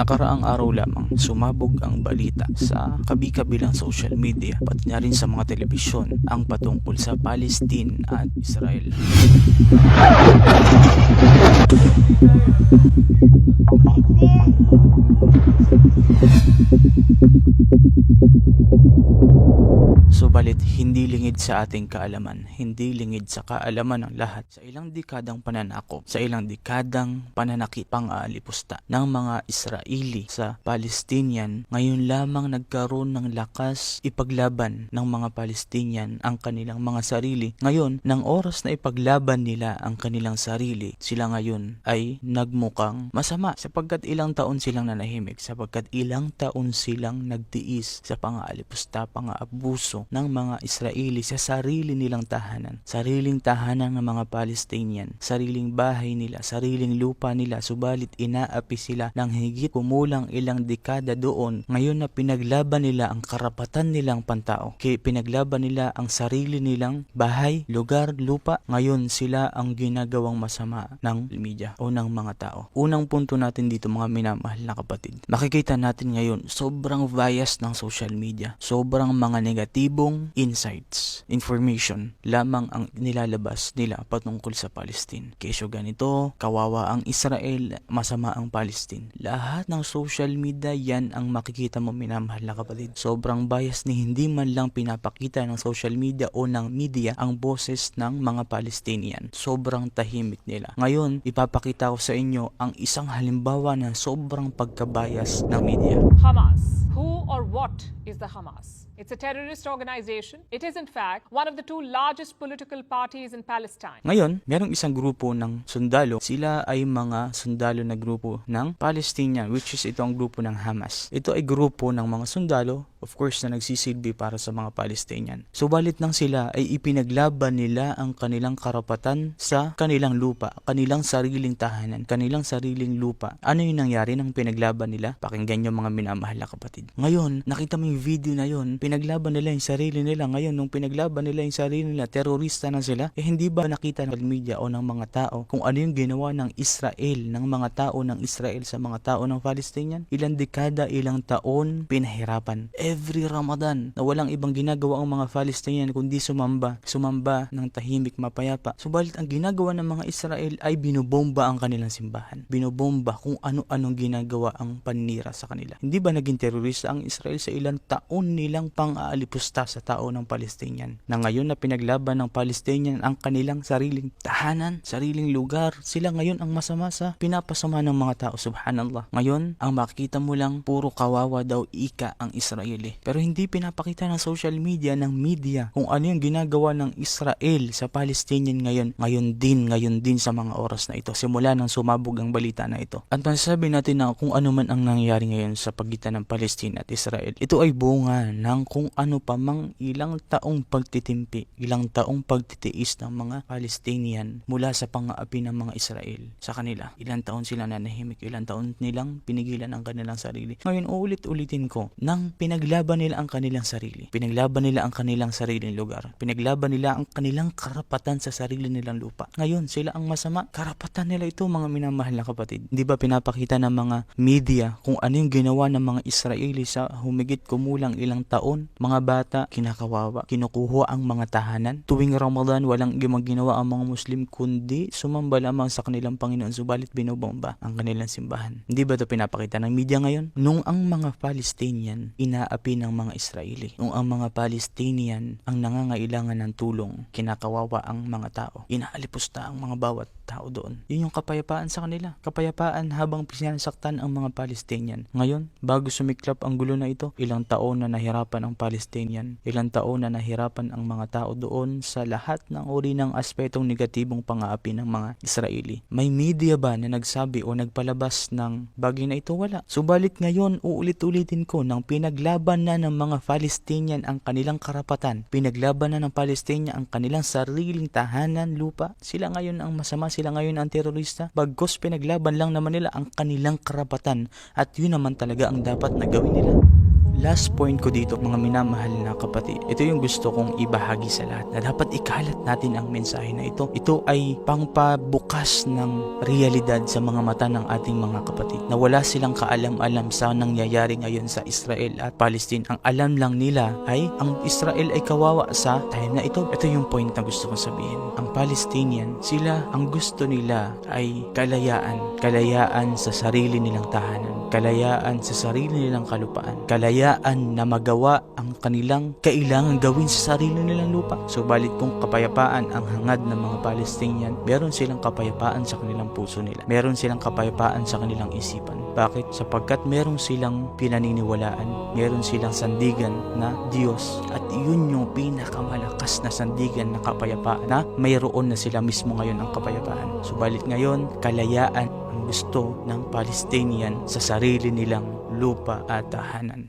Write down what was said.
Nakaraang araw lamang sumabog ang balita sa kabi-kabilang social media pati na rin sa mga telebisyon ang patungkol sa Palestine at Israel. Subalit hindi lingid sa ating kaalaman, hindi lingid sa kaalaman ng lahat sa ilang dekadang pananakop, sa ilang dekadang pananakit pang-aalipusta ng mga Israeli sa Palestinian, ngayon lamang nagkaroon ng lakas ipaglaban ng mga Palestinian ang kanilang mga sarili. Ngayon, ng oras na ipaglaban nila ang kanilang sarili, sila ngayon ay nagmukhang masama sapagkat ilang taon silang nanahimik, sapagkat ilang taon silang nagtiis sa pang-aalipusta, pang-aabuso ng mga Israeli sa sarili nilang tahanan, sariling tahanan ng mga Palestinian, sariling bahay nila, sariling lupa nila, subalit inaapi sila ng higit kumulang ilang dekada doon. Ngayon na pinaglaban nila ang karapatan nilang pantao, pinaglaban nila ang sarili nilang bahay, lugar, lupa, ngayon sila ang ginagawang masama ng media o ng mga tao. Unang punto natin dito, mga minamahal na kapatid, makikita natin ngayon sobrang bias ng social media, sobrang mga negatibong insights, information lamang ang nilalabas nila patungkol sa Palestine. Kesyo ganito, kawawa ang Israel, masama ang Palestine. Lahat ng social media, yan ang makikita mo, minamahal na kapatid. Sobrang bias ni hindi man lang pinapakita ng social media o ng media ang boses ng mga Palestinian. Sobrang tahimik nila. Ngayon, ipapakita ko sa inyo ang isang halimbawa na sobrang pagkabias ng media. Hamas. Who or what is the Hamas? It's a terrorist organization. It is in fact one of the two largest political parties in Palestine. Ngayon, merong isang grupo ng sundalo. Sila ay mga sundalo na grupo ng Palestinian, which is ito ang grupo ng Hamas. Ito ay grupo ng mga sundalo, of course, na nagsisilbi para sa mga Palestinian. Subalit nang sila ay ipinaglaban nila ang kanilang karapatan sa kanilang lupa, kanilang sariling tahanan, kanilang sariling lupa. Ano yung nangyari nang pinaglaban nila? Pakinggan nyo, mga minamahal na kapatid. Ngayon, nakita mo yung video na yun, pinaglaban nila yung sarili nila. Ngayon, nung pinaglaban nila yung sarili nila, terorista na sila, hindi ba nakita ng media o ng mga tao kung ano yung ginawa ng Israel, ng mga tao ng Israel sa mga tao ng Palestinian? Ilang dekada, ilang taon pinahirapan. Every Ramadan na walang ibang ginagawa ang mga Palestinian kundi sumamba ng tahimik, mapayapa. Subalit ang ginagawa ng mga Israel ay binobomba ang kanilang simbahan. Binobomba kung ano-anong ginagawa ang paninira sa kanila. Hindi ba naging terorista ang Israel sa ilang taon nilang pang-aalipusta sa tao ng Palestinian? Na ngayon na pinaglaban ng Palestinian ang kanilang sariling tahanan, sariling lugar, sila ngayon ang masama sa pinapasama ng mga tao. Subhanallah. Ngayon, ang makikita mo lang, puro kawawa daw ika ang Israeli. Pero hindi pinapakita ng social media, ng media, kung ano yung ginagawa ng Israel sa Palestinian ngayon. Ngayon din sa mga oras na ito, simula nang sumabog ang balita na ito. At masasabi natin na kung ano man ang nangyayari ngayon sa pagitan ng Palestine at Israel, ito ay bunga ng kung ano pa mang ilang taong pagtitimpi, ilang taong pagtitiis ng mga Palestinian mula sa pang-aapi ng mga Israel sa kanila. Ilang taon sila nanahimik, ilang taon nilang pinigilan ang kanilang sarili. Ngayon, uulit-ulitin ko, nang pinaglaban nila ang kanilang sarili, pinaglaban nila ang kanilang sariling lugar, pinaglaban nila ang kanilang karapatan sa sarili nilang lupa. Ngayon, sila ang masama. Karapatan nila ito, mga minamahal na kapatid. Hindi ba pinapakita ng mga media kung ano yung ginawa ng mga Israeli sa humigit kumulang ilang taon? Mga bata, kinakawawa, kinukuha ang mga tahanan. Tuwing Ramadan, walang ginawa ang mga Muslim kundi sumamba lamang sa kanilang Panginoon, subalit binobomba ang kanilang simbahan. Hindi ba ito pinapakita ng media ngayon? Nung ang mga Palestinian inaapi ng mga Israeli, nung ang mga Palestinian ang nangangailangan ng tulong, kinakawawa ang mga tao, inaalipusta ang mga bawat tao doon. Yun yung kapayapaan sa kanila. Kapayapaan habang sinasaktan ang mga Palestinian. Ngayon, bago sumiklap ang gulo na ito, ilang taon na nahirapan ang Palestinian, ilang taon na nahirapan ang mga tao doon sa lahat ng uri ng aspetong negatibong pang-aapi ng mga Israeli. May media ba na nagsabi o nagpalabas ng bagay na ito? Wala. Subalit ngayon, uulit-ulitin ko, nang pinaglaban na ng mga Palestinian ang kanilang karapatan, pinaglaban na ng Palestinian ang kanilang sariling tahanan, lupa, sila ngayon ang masama, sila ngayon ang terorista, bagkos pinaglaban lang naman nila ang kanilang karapatan, at yun naman talaga ang dapat na gawin nila. last point ko dito, mga minamahal na kapatid, ito yung gusto kong ibahagi sa lahat, na dapat ikalat natin ang mensahe na ito. Ito ay pangpabukas ng realidad sa mga mata ng ating mga kapatid, na wala silang kaalam-alam sa nangyayari ngayon sa Israel at Palestine. Ang alam lang nila ay ang Israel ay kawawa sa time na ito. Ito yung point na gusto kong sabihin. Ang Palestinian, sila, ang gusto nila ay kalayaan sa sarili nilang tahanan, kalayaan sa sarili nilang kalupaan, kalayaan na magawa ang kanilang kailangan gawin sa sarili nilang lupa. Subalit kung kapayapaan ang hangad ng mga Palestinian, meron silang kapayapaan sa kanilang puso nila, meron silang kapayapaan sa kanilang isipan. Bakit? Sapagkat meron silang pinaniniwalaan, meron silang sandigan na Diyos, at yun yung pinakamalakas na sandigan na kapayapaan, na mayroon na sila mismo ngayon ang kapayapaan. Subalit ngayon, kalayaan ang gusto ng Palestinian sa sarili nilang lupa at tahanan.